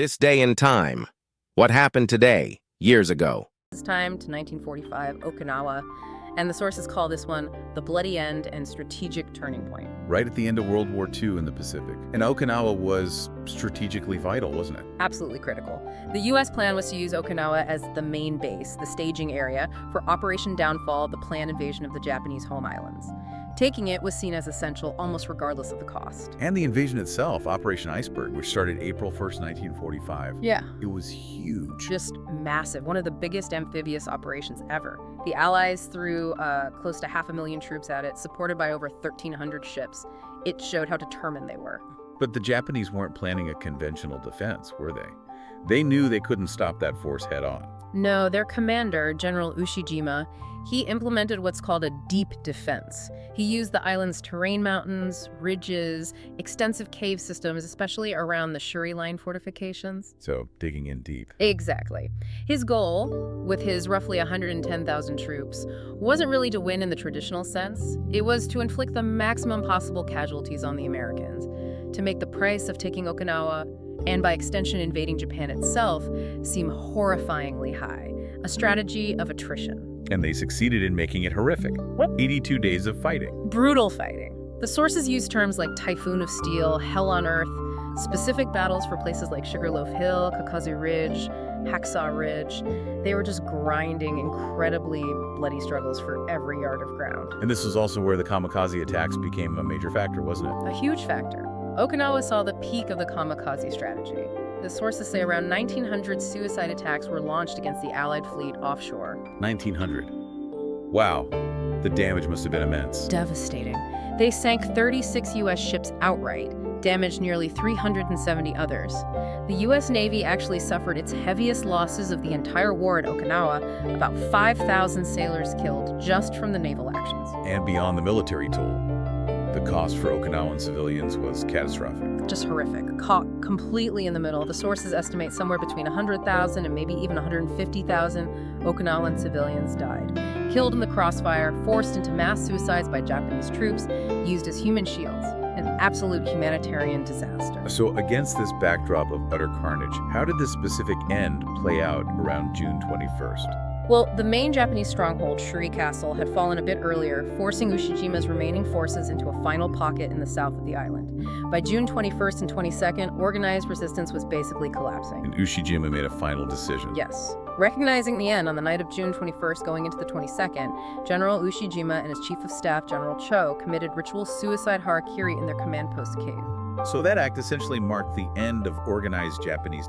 This day and time. What happened today, years ago? This time to 1945, Okinawa, and the sources call this one the bloody end and strategic turning point. Right at the end of World War II in the Pacific. And Okinawa was strategically vital, wasn't it? Absolutely critical. The U.S. plan was to use Okinawa as the main base, the staging area, for Operation Downfall, the planned invasion of the Japanese home islands. Taking it was seen as essential almost regardless of the cost. And the invasion itself, Operation Iceberg, which started April 1st, 1945. Yeah. It was huge. Just massive, one of the biggest amphibious operations ever. The Allies threw close to 500,000 troops at it, supported by over 1,300 ships. It showed how determined they were. But the Japanese weren't planning a conventional defense, were they? They knew they couldn't stop that force head on. No, their commander, General Ushijima, he implemented what's called a deep defense. He used the island's terrain, mountains, ridges, extensive cave systems, especially around the Shuri Line fortifications. So, digging in deep. Exactly. His goal, with his roughly 110,000 troops, wasn't really to win in the traditional sense. It was to inflict the maximum possible casualties on the Americans, to make the price of taking Okinawa, and by extension invading Japan itself, seem horrifyingly high. A strategy of attrition. And they succeeded in making it horrific. 82 days of fighting. Brutal fighting. The sources use terms like Typhoon of Steel, Hell on Earth, specific battles for places like Sugarloaf Hill, Kakazu Ridge, Hacksaw Ridge. They were just grinding incredibly bloody struggles for every yard of ground. And this was also where the kamikaze attacks became a major factor, wasn't it? A huge factor. Okinawa saw the peak of the kamikaze strategy. The sources say around 1,900 suicide attacks were launched against the Allied fleet offshore. 1,900. Wow, the damage must have been immense. Devastating. They sank 36 U.S. ships outright, damaged nearly 370 others. The U.S. Navy actually suffered its heaviest losses of the entire war at Okinawa, about 5,000 sailors killed just from the naval actions. And beyond the military toll, the cost for Okinawan civilians was catastrophic. Just horrific. Caught completely in the middle. The sources estimate somewhere between 100,000 and maybe even 150,000 Okinawan civilians died. Killed in the crossfire, forced into mass suicides by Japanese troops, used as human shields. An absolute humanitarian disaster. So against this backdrop of utter carnage, how did this specific end play out around June 21st? Well, the main Japanese stronghold, Shuri Castle, had fallen a bit earlier, forcing Ushijima's remaining forces into a final pocket in the south of the island. By June 21st and 22nd, organized resistance was basically collapsing. And Ushijima made a final decision. Yes. Recognizing the end on the night of June 21st going into the 22nd, General Ushijima and his Chief of Staff, General Cho, committed ritual suicide harakiri in their command post cave. So that act essentially marked the end of organized Japanese defense.